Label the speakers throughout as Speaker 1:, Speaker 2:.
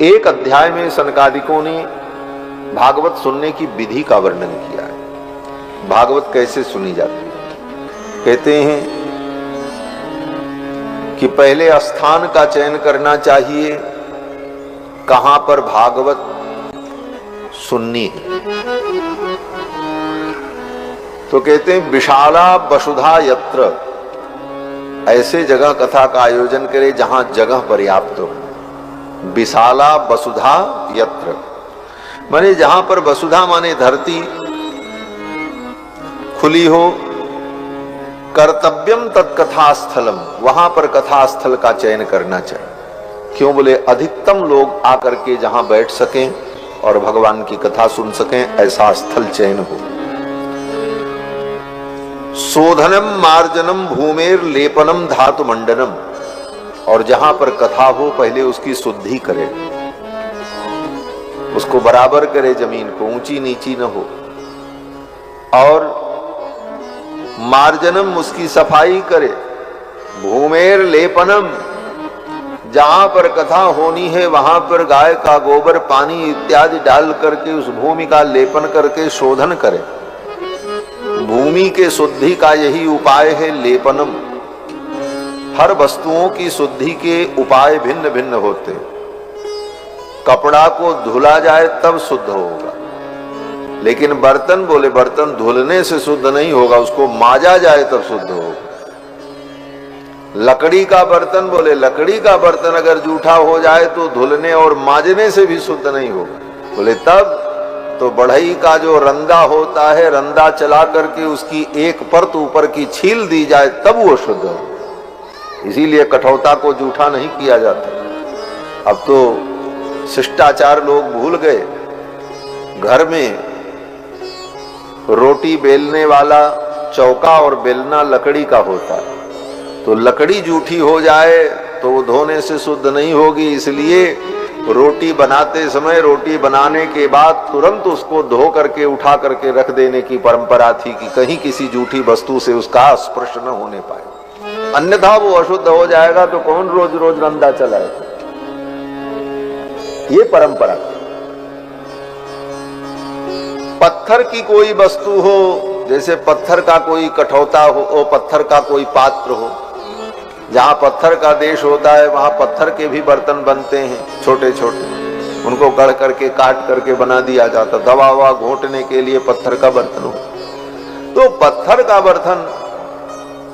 Speaker 1: एक अध्याय में सनकादिकों ने भागवत सुनने की विधि का वर्णन किया है। भागवत कैसे सुनी जाती है। कहते हैं कि पहले स्थान का चयन करना चाहिए, कहां पर भागवत सुननी है। तो कहते हैं विशाला वसुधा यत्र, ऐसे जगह कथा का आयोजन करे जहां जगह पर्याप्त हो। विशाला वसुधा यत्र माने जहां पर वसुधा माने धरती खुली हो। कर्तव्यम तत्कथा स्थलम, वहां पर कथा स्थल का चयन करना चाहिए। क्यों बोले अधिकतम लोग आकर के जहां बैठ सकें और भगवान की कथा सुन सकें, ऐसा स्थल चयन हो। शोधनम मार्जनम भूमेर लेपनम धातु मंडनम, और जहां पर कथा हो पहले उसकी शुद्धि करे, उसको बराबर करे, जमीन को ऊंची नीची न हो। और मार्जनम, उसकी सफाई करे। भूमेर लेपनम, जहां पर कथा होनी है वहां पर गाय का गोबर पानी इत्यादि डाल करके उस भूमि का लेपन करके शोधन करे। भूमि के शुद्धि का यही उपाय है लेपनम। हर वस्तुओं की शुद्धि के उपाय भिन्न भिन्न होते हैं। कपड़ा को धुला जाए तब शुद्ध होगा, लेकिन बर्तन बोले बर्तन धुलने से शुद्ध नहीं होगा, उसको माजा जाए तब शुद्ध होगा। लकड़ी का बर्तन बोले लकड़ी का बर्तन अगर जूठा हो जाए तो धुलने और माजने से भी शुद्ध नहीं होगा। बोले तब तो बढ़ई का जो रंदा होता है, रंदा चला करके उसकी एक परत ऊपर की छील दी जाए तब वो शुद्ध हो। इसीलिए कठौता को जूठा नहीं किया जाता। अब तो शिष्टाचार लोग भूल गए। घर में रोटी बेलने वाला चौका और बेलना लकड़ी का होता है, तो लकड़ी जूठी हो जाए तो वो धोने से शुद्ध नहीं होगी। इसलिए रोटी बनाते समय, रोटी बनाने के बाद तुरंत उसको धो करके उठा करके रख देने की परंपरा थी कि कहीं किसी जूठी वस्तु से उसका स्पर्श न होने पाए, अन्यथा वो अशुद्ध हो जाएगा। तो कौन रोज रोज रंदा चलाएगा। ये परंपरा। पत्थर की कोई वस्तु हो, जैसे पत्थर का कोई कठौता हो, पत्थर का कोई पात्र हो, जहां पत्थर का देश होता है वहां पत्थर के भी बर्तन बनते हैं छोटे छोटे, उनको गढ़ करके काट करके बना दिया जाता। दवा ववा घोंटने के लिए पत्थर का बर्तन हो। तो पत्थर का बर्तन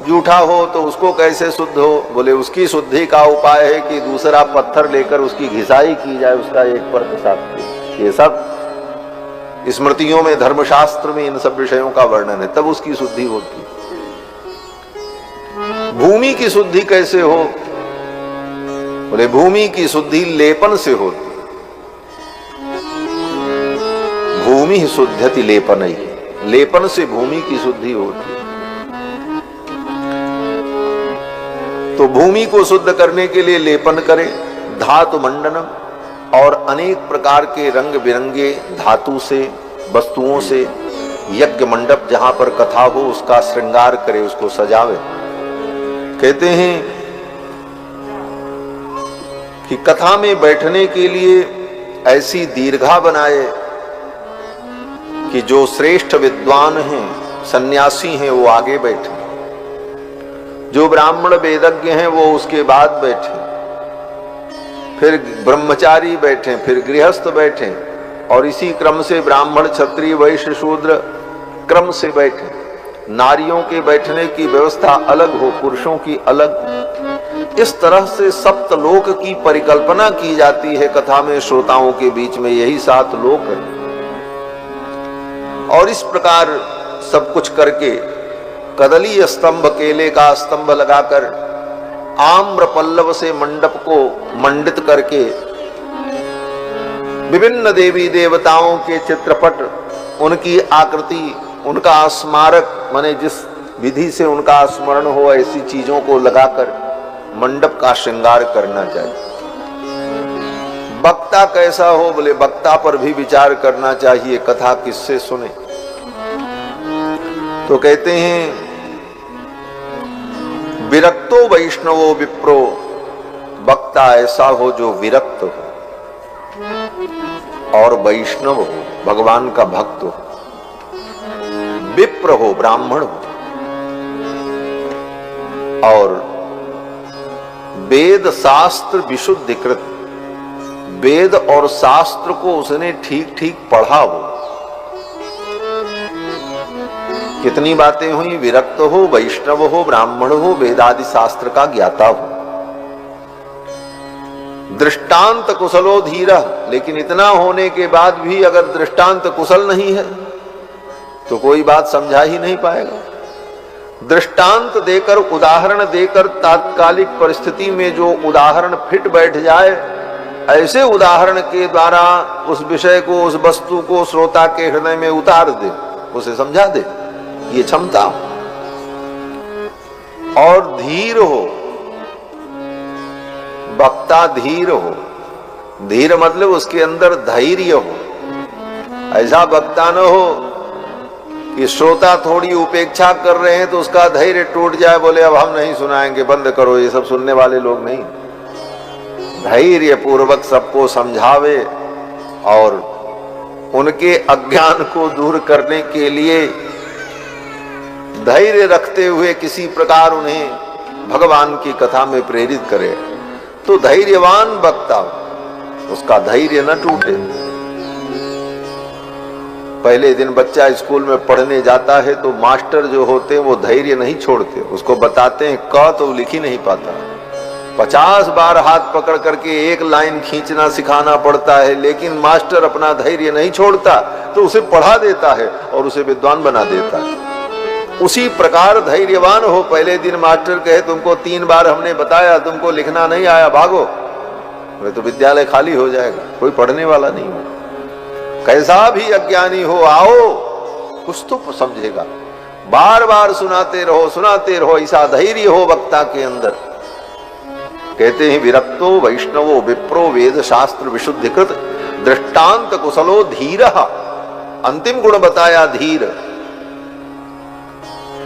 Speaker 1: जूठा हो तो उसको कैसे शुद्ध हो। बोले उसकी शुद्धि का उपाय है कि दूसरा पत्थर लेकर उसकी घिसाई की जाए, उसका एक परत साफ की। ये सब स्मृतियों में, धर्मशास्त्र में इन सब विषयों का वर्णन है, तब उसकी शुद्धि होती। भूमि की शुद्धि कैसे हो। बोले भूमि की शुद्धि लेपन से होती। भूमि शुद्धति लेपन ही, लेपन से भूमि की शुद्धि होती। तो भूमि को शुद्ध करने के लिए लेपन करें, धातु मंडनम, और अनेक प्रकार के रंग बिरंगे धातु से, वस्तुओं से यज्ञ मंडप जहां पर कथा हो उसका श्रृंगार करे, उसको सजावे। कहते हैं कि कथा में बैठने के लिए ऐसी दीर्घा बनाए कि जो श्रेष्ठ विद्वान हैं, सन्यासी हैं, वो आगे बैठे, जो ब्राह्मण वेदज्ञ हैं वो उसके बाद बैठे, फिर ब्रह्मचारी बैठे, फिर गृहस्थ बैठे, और इसी क्रम से ब्राह्मण क्षत्रिय वैश्य शूद्र क्रम से बैठे। नारियों के बैठने की व्यवस्था अलग हो, पुरुषों की अलग। इस तरह से सप्तलोक की परिकल्पना की जाती है कथा में। श्रोताओं के बीच में यही 7 लोक है। और इस प्रकार सब कुछ करके कदली स्तंभ, केले का स्तंभ लगाकर, आम्र पल्लव से मंडप को मंडित करके, विभिन्न देवी देवताओं के चित्रपट, उनकी आकृति, उनका स्मारक, माने जिस विधि से उनका स्मरण हो, ऐसी चीजों को लगाकर मंडप का श्रृंगार करना चाहिए। वक्ता कैसा हो। बोले वक्ता पर भी विचार करना चाहिए, कथा किससे सुने। तो कहते हैं विरक्तो वैष्णवो विप्रो, वक्ता ऐसा हो जो विरक्त हो। और वैष्णव हो, भगवान का भक्त हो, विप्र हो, ब्राह्मण हो, और वेद शास्त्र विशुद्धिकृत, वेद और शास्त्र को उसने ठीक ठीक पढ़ा हो। कितनी बातें हुई, विरक्त हो, वैष्णव हो, ब्राह्मण हो, वेदादि शास्त्र का ज्ञाता हो, दृष्टांत कुशलो धीरा। लेकिन इतना होने के बाद भी अगर दृष्टांत कुशल नहीं है तो कोई बात समझा ही नहीं पाएगा। दृष्टांत देकर, उदाहरण देकर तात्कालिक परिस्थिति में जो उदाहरण फिट बैठ जाए, ऐसे उदाहरण के द्वारा उस विषय को, उस वस्तु को श्रोता के हृदय में उतार दे, उसे समझा दे, ये क्षमता हो। और धीर हो, वक्ता धीर हो। धीर मतलब उसके अंदर धैर्य हो। ऐसा वक्ता न हो कि श्रोता थोड़ी उपेक्षा कर रहे हैं तो उसका धैर्य टूट जाए, बोले अब हम नहीं सुनाएंगे, बंद करो, ये सब सुनने वाले लोग नहीं। धैर्य पूर्वक सबको समझावे और उनके अज्ञान को दूर करने के लिए धैर्य रखते हुए किसी प्रकार उन्हें भगवान की कथा में प्रेरित करे। तो धैर्यवान वक्ता, उसका धैर्य न टूटे। पहले दिन बच्चा स्कूल में पढ़ने जाता है तो मास्टर जो होते हैं वो धैर्य नहीं छोड़ते, उसको बताते हैं क तो लिख ही नहीं पाता, 50 बार हाथ पकड़ करके एक लाइन खींचना सिखाना पड़ता है, लेकिन मास्टर अपना धैर्य नहीं छोड़ता, तो उसे पढ़ा देता है और उसे विद्वान बना देता है। उसी प्रकार धैर्यवान हो। पहले दिन मास्टर कहे तुमको 3 बार हमने बताया, तुमको लिखना नहीं आया, भागो, तो विद्यालय खाली हो जाएगा, कोई पढ़ने वाला नहीं हो। कैसा भी अज्ञानी हो, आओ, कुछ तो समझेगा। बार बार सुनाते रहो, सुनाते रहो, ऐसा धैर्य हो वक्ता के अंदर। कहते हैं विरक्तो वैष्णवो विप्रो वेद शास्त्र विशुद्धिकृत दृष्टांत कुशलो धीर। अंतिम गुण बताया धीर,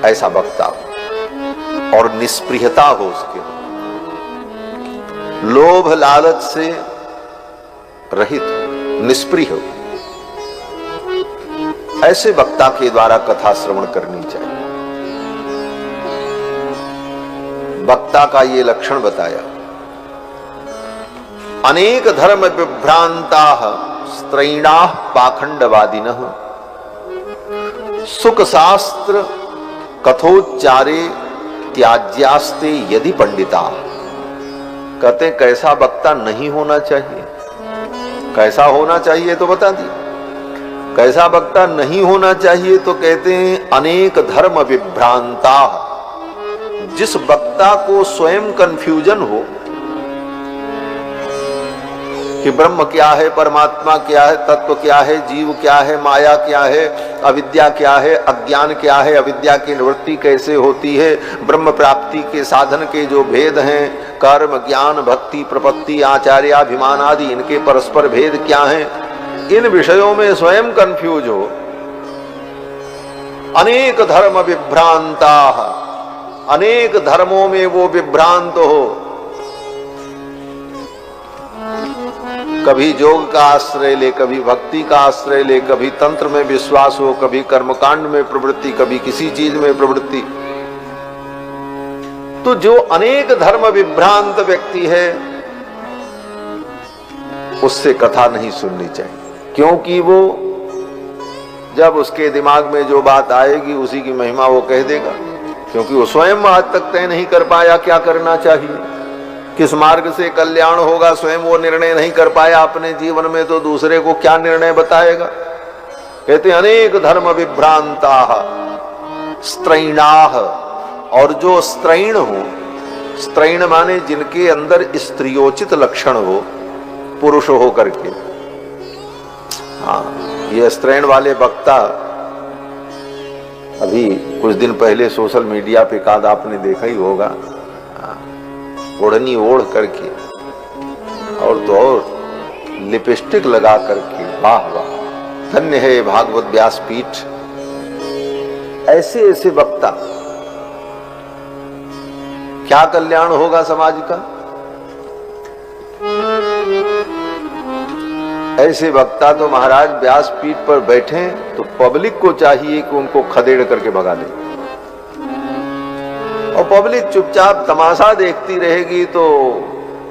Speaker 1: ऐसा वक्ता हो। और निष्प्रियता हो उसके, लोभ लालच से रहित हो, निष्प्रिय हो। ऐसे वक्ता के द्वारा कथा श्रवण करनी चाहिए। वक्ता का ये लक्षण बताया। अनेक धर्म विभ्रांता स्त्रैणा पाखंडवादिनः सुख शास्त्र कथोच्चारे त्याज्यास्ते यदि पंडिता। कहते कैसा वक्ता नहीं होना चाहिए। कैसा होना चाहिए तो बता दी। कैसा वक्ता नहीं होना चाहिए तो कहते हैं अनेक धर्म विभ्रांता। जिस वक्ता को स्वयं कंफ्यूजन हो कि ब्रह्म क्या है, परमात्मा क्या है, तत्व क्या है, जीव क्या है, माया क्या है, अविद्या क्या है, अज्ञान क्या है, अविद्या की निवृत्ति कैसे होती है, ब्रह्म प्राप्ति के साधन के जो भेद हैं, कर्म, ज्ञान, भक्ति, प्रपत्ति, आचार्याभिमान आदि, इनके परस्पर भेद क्या हैं, इन विषयों में स्वयं कंफ्यूज हो। अनेक धर्म विभ्रांता, अनेक धर्मों में वो विभ्रांत हो। कभी योग का आश्रय ले, कभी भक्ति का आश्रय ले, कभी तंत्र में विश्वास हो, कभी कर्मकांड में प्रवृत्ति, कभी किसी चीज में प्रवृत्ति। तो जो अनेक धर्म विभ्रांत व्यक्ति है उससे कथा नहीं सुननी चाहिए, क्योंकि वो जब उसके दिमाग में जो बात आएगी उसी की महिमा वो कह देगा, क्योंकि वो स्वयं आज तक तय नहीं कर पाया क्या करना चाहिए, किस मार्ग से कल्याण होगा, स्वयं वो निर्णय नहीं कर पाया अपने जीवन में, तो दूसरे को क्या निर्णय बताएगा। कहते अनेक धर्म विभ्रांता स्त्रैणाः, और जो स्त्रैण हो, स्त्रैण माने जिनके अंदर स्त्रियोचित लक्षण हो, पुरुष हो करके। हाँ, ये स्त्रैण वाले वक्ता अभी कुछ दिन पहले सोशल मीडिया पे काद आपने देखा ही होगा, ओढ़नी ओढ़ करके और तो और लिपस्टिक लगा करके, वाह वाह, धन्य है भागवत व्यासपीठ। ऐसे ऐसे वक्ता, क्या कल्याण होगा समाज का। ऐसे वक्ता तो महाराज व्यासपीठ पर बैठे तो पब्लिक को चाहिए कि उनको खदेड़ करके भगा दे, और पब्लिक चुपचाप तमाशा देखती रहेगी। तो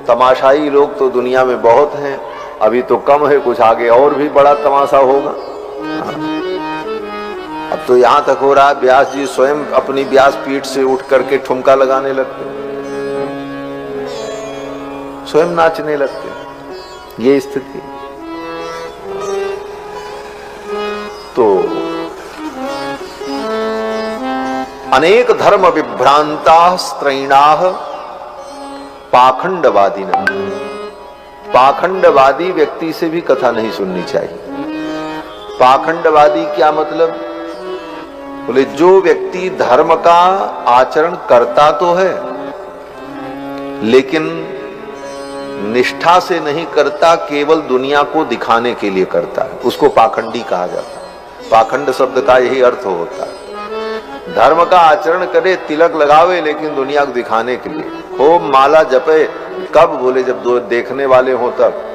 Speaker 1: तमाशाई लोग तो दुनिया में बहुत हैं, अभी तो कम है, कुछ आगे और भी बड़ा तमाशा होगा। अब तो यहां तक हो रहा है व्यास जी स्वयं अपनी व्यासपीठ से उठ करके ठुमका लगाने लगते, स्वयं नाचने लगते, ये स्थिति। तो अनेक धर्म विभ्रांता स्त्रैणाः पाखंडवादी न, पाखंडवादी व्यक्ति से भी कथा नहीं सुननी चाहिए। पाखंडवादी क्या मतलब? बोले जो व्यक्ति धर्म का आचरण करता तो है लेकिन निष्ठा से नहीं करता, केवल दुनिया को दिखाने के लिए करता है, उसको पाखंडी कहा जाता है। पाखंड शब्द का यही अर्थ होता है, धर्म का आचरण करे, तिलक लगावे, लेकिन दुनिया को दिखाने के लिए खूब माला जपे। कब? बोले जब दो देखने वाले हो तब।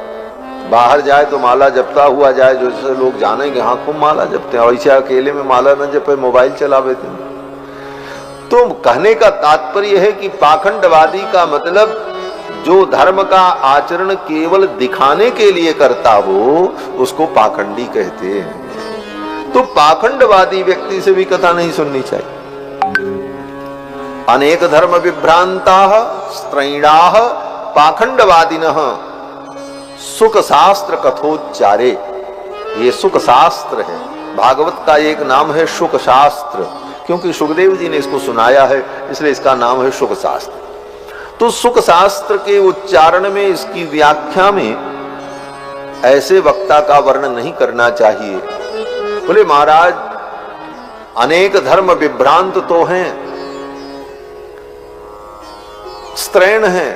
Speaker 1: बाहर जाए तो माला जपता हुआ जाए, जो जैसे लोग जानेंगे हाँ खूब माला जपते हैं, और ऐसे अकेले में माला न जपे, मोबाइल चलावे थे। तो कहने का तात्पर्य है कि पाखंडवादी का मतलब जो धर्म का आचरण केवल दिखाने के लिए करता हो, उसको पाखंडी कहते हैं। तो पाखंडवादी व्यक्ति से भी कथा नहीं सुननी चाहिए। अनेक धर्म विभ्रांताः स्त्रैणाः पाखंडवादिनः सुख शास्त्र कथोच्चारे। ये सुख शास्त्र है, भागवत का एक नाम है सुख शास्त्र, क्योंकि सुखदेव जी ने इसको सुनाया है, इसलिए इसका नाम है सुख शास्त्र। तो सुख शास्त्र के उच्चारण में, इसकी व्याख्या में ऐसे वक्ता का वर्णन नहीं करना चाहिए। बोले महाराज अनेक धर्म विभ्रांत तो हैं, स्त्रैण हैं,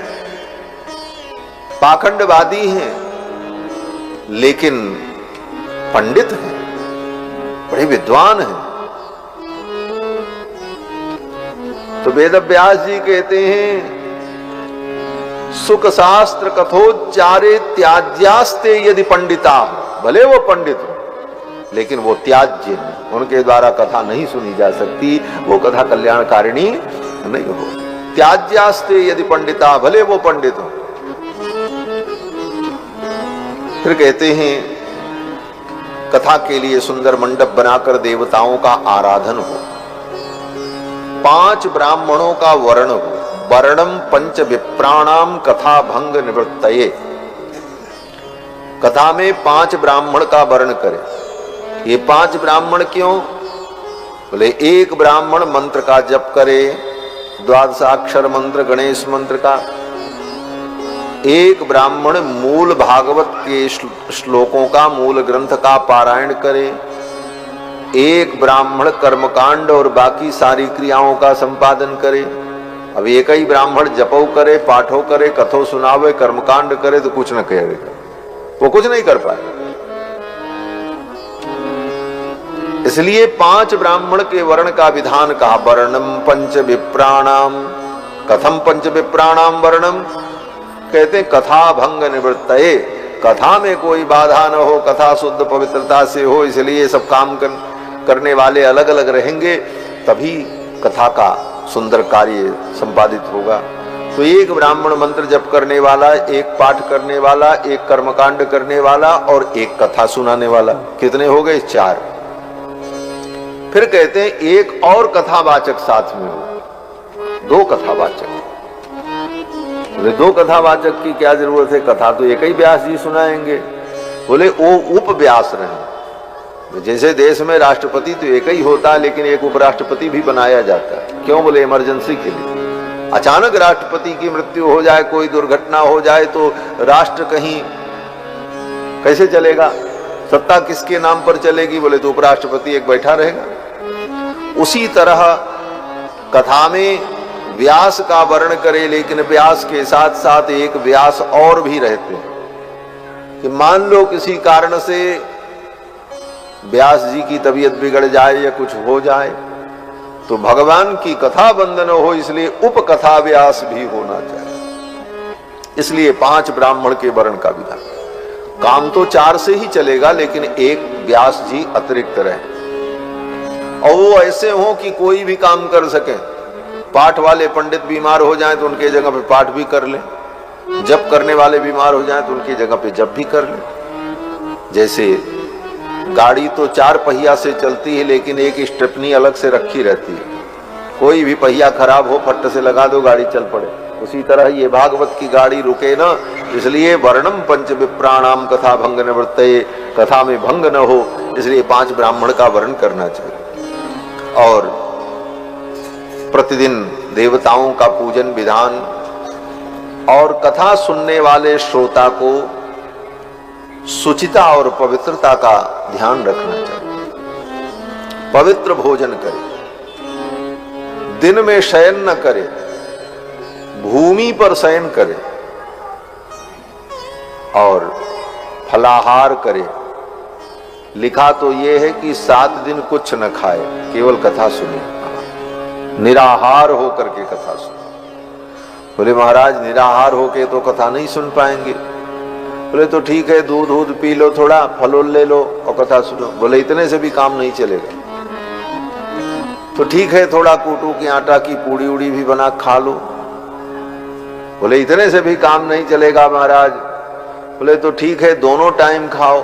Speaker 1: पाखंडवादी हैं, लेकिन पंडित हैं, बड़े विद्वान हैं। तो वेद व्यास जी कहते हैं सुख शास्त्र कथोच्चारे त्याज्यास्ते यदि पंडिता, भले वो पंडित हो लेकिन वो त्याज्य है, उनके द्वारा कथा नहीं सुनी जा सकती, वो कथा कल्याणकारिणी नहीं हो। त्याज्यास्ते यदि पंडिता, भले वो पंडित हो। फिर कहते हैं कथा के लिए सुंदर मंडप बनाकर देवताओं का आराधन हो, 5 ब्राह्मणों का वर्ण हो, वर्णम पंच विप्राणाम कथा भंग निवृत्तये। कथा में 5 ब्राह्मण का वर्ण करे। ये 5 ब्राह्मण क्यों? बोले एक ब्राह्मण मंत्र का जप करे, 12 मंत्र गणेश मंत्र का। एक ब्राह्मण मूल भागवत के श्लोकों का, मूल ग्रंथ का पारायण करे। एक ब्राह्मण कर्मकांड और बाकी सारी क्रियाओं का संपादन करे। अब एक ही ब्राह्मण जपो करे, पाठो करे, कथो सुनावे, कर्मकांड करे तो कुछ न करेगा, वो कुछ नहीं कर पाए। इसलिए 5 ब्राह्मण के वर्ण का विधान कहा। वर्णम पंच विप्राणाम, कथम पंच विप्राणाम वर्णम? कहते हैं कथा भंग निवृत्तये, कथा में कोई बाधा न हो, कथा शुद्ध पवित्रता से हो, इसलिए सब काम करने वाले अलग अलग रहेंगे, तभी कथा का सुंदर कार्य संपादित होगा। तो एक ब्राह्मण मंत्र जप करने वाला, एक पाठ करने वाला, एक कर्मकांड करने वाला और एक कथा सुनाने वाला, कितने हो गए? 4। फिर कहते हैं एक और कथावाचक साथ में हो, 2 कथावाचक। बोले 2 कथावाचक की क्या जरूरत है, कथा तो एक ही व्यास जी सुनाएंगे। बोले वो उपव्यास रहे। जैसे देश में राष्ट्रपति तो एक ही होता है, लेकिन एक उपराष्ट्रपति भी बनाया जाता है। क्यों? बोले इमरजेंसी के लिए। अचानक राष्ट्रपति की मृत्यु हो जाए, कोई दुर्घटना हो जाए तो राष्ट्र कहीं कैसे चलेगा? सत्ता किसके नाम पर चलेगी? बोले तो उपराष्ट्रपति एक बैठा रहेगा। उसी तरह कथा में व्यास का वर्ण करे, लेकिन व्यास के साथ साथ एक व्यास और भी रहते हैं कि मान लो किसी कारण से व्यास जी की तबीयत बिगड़ जाए या कुछ हो जाए तो भगवान की कथा बंद न हो, इसलिए उपकथा व्यास भी होना चाहिए। इसलिए 5 ब्राह्मण के वर्ण का विधान। काम तो 4 से ही चलेगा, लेकिन एक व्यास जी अतिरिक्त रहे और वो ऐसे हो कि कोई भी काम कर सके। पाठ वाले पंडित बीमार हो जाएं तो उनके जगह पे पाठ भी कर लें, जप करने वाले बीमार हो जाएं तो उनकी जगह पे जप भी कर लें। जैसे गाड़ी तो 4 पहिया से चलती है, लेकिन एक स्टेपनी अलग से रखी रहती है। कोई भी पहिया खराब हो फट से लगा दो, गाड़ी चल पड़े। उसी तरह ये भागवत की गाड़ी रुके ना, इसलिए वर्णम पंच विप्राणाम कथा भंग न वर्तये, कथा में भंग न हो, इसलिए 5 ब्राह्मण का वर्ण करना चाहिए। और प्रतिदिन देवताओं का पूजन विधान, और कथा सुनने वाले श्रोता को शुचिता और पवित्रता का ध्यान रखना चाहिए। पवित्र भोजन करे, दिन में शयन न करे, भूमि पर शयन करे और फलाहार करे। लिखा तो यह है कि 7 दिन कुछ न खाए, केवल कथा सुने, निराहार होकर के कथा सुने। बोले महाराज निराहार होके तो कथा नहीं सुन पाएंगे। बोले तो ठीक है, दूध पी लो, थोड़ा फल ले लो और कथा सुनो। बोले इतने से भी काम नहीं चलेगा। तो ठीक है, थोड़ा कूटू की आटा की पूड़ी उड़ी भी बना खा लो। बोले इतने से भी काम नहीं चलेगा महाराज। बोले तो ठीक है, दोनों टाइम खाओ।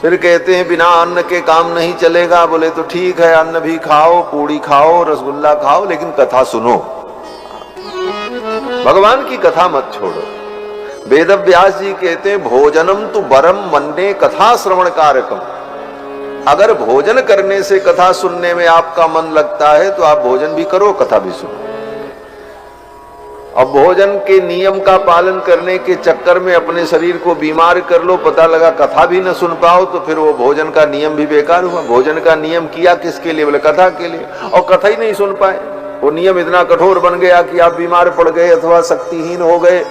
Speaker 1: फिर कहते हैं बिना अन्न के काम नहीं चलेगा। बोले तो ठीक है, अन्न भी खाओ, पूड़ी खाओ, रसगुल्ला खाओ, लेकिन कथा सुनो। भगवान की कथा मत छोड़ो। वेद व्यास जी कहते हैं भोजनम तु वरम मन्ये कथा श्रवण कारकम। अगर भोजन करने से कथा सुनने में आपका मन लगता है तो आप भोजन भी करो, कथा भी सुनो। अब भोजन के नियम का पालन करने के चक्कर में अपने शरीर को बीमार कर लो, पता लगा कथा भी न सुन पाओ, तो फिर वो भोजन का नियम भी बेकार हुआ। भोजन का नियम किया किसके लिए? बोले कथा के लिए, और कथा ही नहीं सुन पाए। वो नियम इतना कठोर बन गया कि आप बीमार पड़ गए अथवा शक्तिहीन हो गए।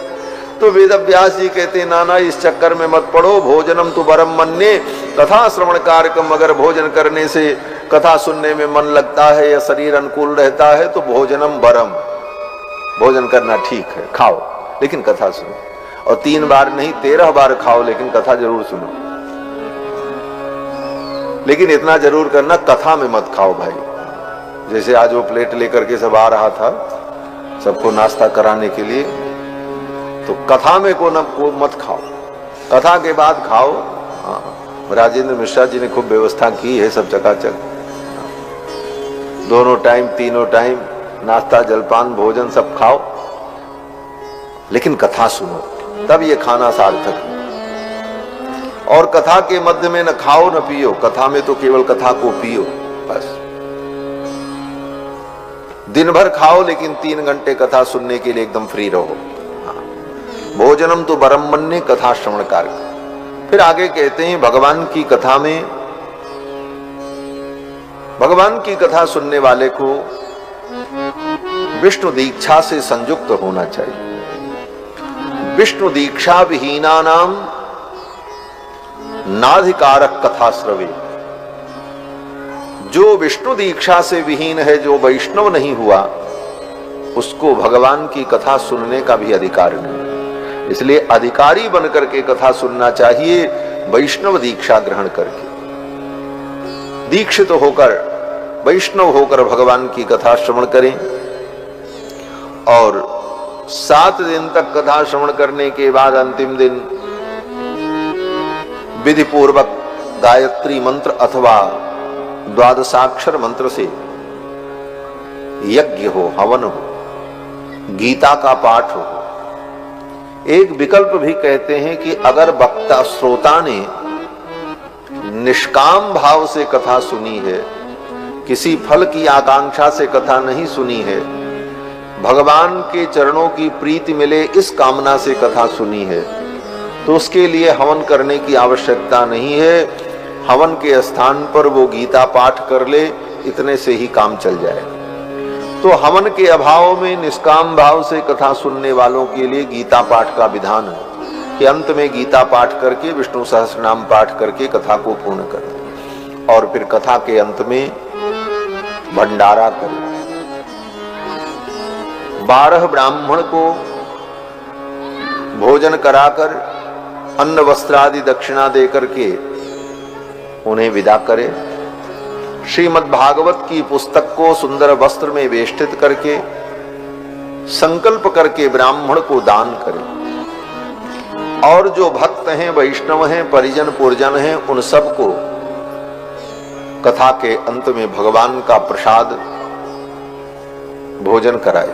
Speaker 1: तो वेद व्यास जी कहते नाना इस चक्कर में मत पड़ो। भोजनम तो वरम मन्ये कथा श्रवण कारकम। अगर भोजन करने से कथा सुनने में मन लगता है या शरीर अनुकूल रहता है तो भोजनम वरम, भोजन करना ठीक है, खाओ लेकिन कथा सुनो। और 3 बार नहीं 13 बार खाओ, लेकिन कथा जरूर सुनो। लेकिन इतना जरूर करना, कथा में मत खाओ भाई। जैसे आज वो प्लेट लेकर के सब आ रहा था सबको नाश्ता कराने के लिए, तो कथा में को मत खाओ, कथा के बाद खाओ। राजेंद्र मिश्रा जी ने खूब व्यवस्था की है, सब चकाचक, दोनों टाइम तीनों टाइम नाश्ता जलपान भोजन सब खाओ, लेकिन कथा सुनो, तब ये खाना सार्थक है। और कथा के मध्य में न खाओ न पियो, कथा में तो केवल कथा को पियो बस। दिन भर खाओ लेकिन 3 घंटे कथा सुनने के लिए एकदम फ्री रहो। भोजनम तो वरम मन्ये कथा श्रवण कारक। फिर आगे कहते हैं भगवान की कथा में, भगवान की कथा सुनने वाले को विष्णु दीक्षा से संयुक्त होना चाहिए। विष्णु दीक्षा विहीना नाम नाधिकारक कथा श्रवे। जो विष्णु दीक्षा से विहीन है, जो वैष्णव नहीं हुआ, उसको भगवान की कथा सुनने का भी अधिकार नहीं। इसलिए अधिकारी बनकर के कथा सुनना चाहिए, वैष्णव दीक्षा ग्रहण करके, दीक्षित होकर वैष्णव होकर भगवान की कथा श्रवण करें। और 7 दिन तक कथा श्रवण करने के बाद अंतिम दिन विधि पूर्वक गायत्री मंत्र अथवा 12 मंत्र से यज्ञ हो, हवन हो, गीता का पाठ हो। एक विकल्प भी कहते हैं कि अगर वक्ता श्रोता ने निष्काम भाव से कथा सुनी है, किसी फल की आकांक्षा से कथा नहीं सुनी है, भगवान के चरणों की प्रीति मिले इस कामना से कथा सुनी है, तो उसके लिए हवन करने की आवश्यकता नहीं है। हवन के स्थान पर वो गीता पाठ कर ले, इतने से ही काम चल जाए। तो हवन के अभाव में निष्काम भाव से कथा सुनने वालों के लिए गीता पाठ का विधान है कि अंत में गीता पाठ करके विष्णु सहस्रनाम पाठ करके कथा को पूर्ण करें, और फिर कथा के अंत में भंडारा करें। 12 ब्राह्मण को भोजन कराकर अन्न वस्त्र आदि दक्षिणा दे करके उन्हें विदा करे। श्रीमद् भागवत की पुस्तक को सुंदर वस्त्र में वेष्टित करके संकल्प करके ब्राह्मण को दान करे। और जो भक्त हैं, वैष्णव हैं, परिजन पुरजन हैं, उन सबको कथा के अंत में भगवान का प्रसाद भोजन कराए,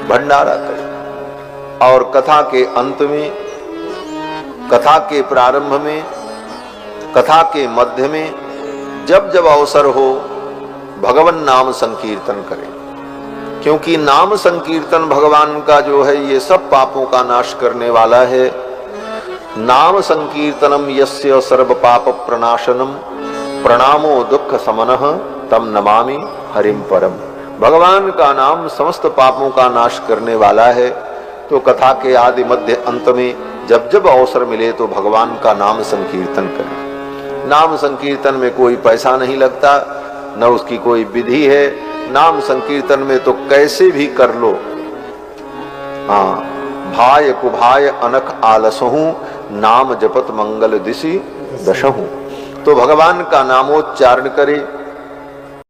Speaker 1: भंडारा करे। और कथा के अंत में, कथा के प्रारंभ में, कथा के मध्य में जब जब अवसर हो भगवान नाम संकीर्तन करें, क्योंकि नाम संकीर्तन भगवान का जो है ये सब पापों का नाश करने वाला है। नाम संकीर्तनम यस्य सर्व पाप प्रणाशनम प्रणामो दुख समनः तम नमामि हरिम परम। भगवान का नाम समस्त पापों का नाश करने वाला है। तो कथा के आदि मध्य अंत में जब जब अवसर मिले तो भगवान का नाम संकीर्तन करें। नाम संकीर्तन में कोई पैसा नहीं लगता, न उसकी कोई विधि है। नाम संकीर्तन में तो कैसे भी कर लो। हाँ, भाय कुभाय अनख आलसहूं नाम जपत मंगल दिशि दशहूं। तो भगवान का नामोच्चारण करे,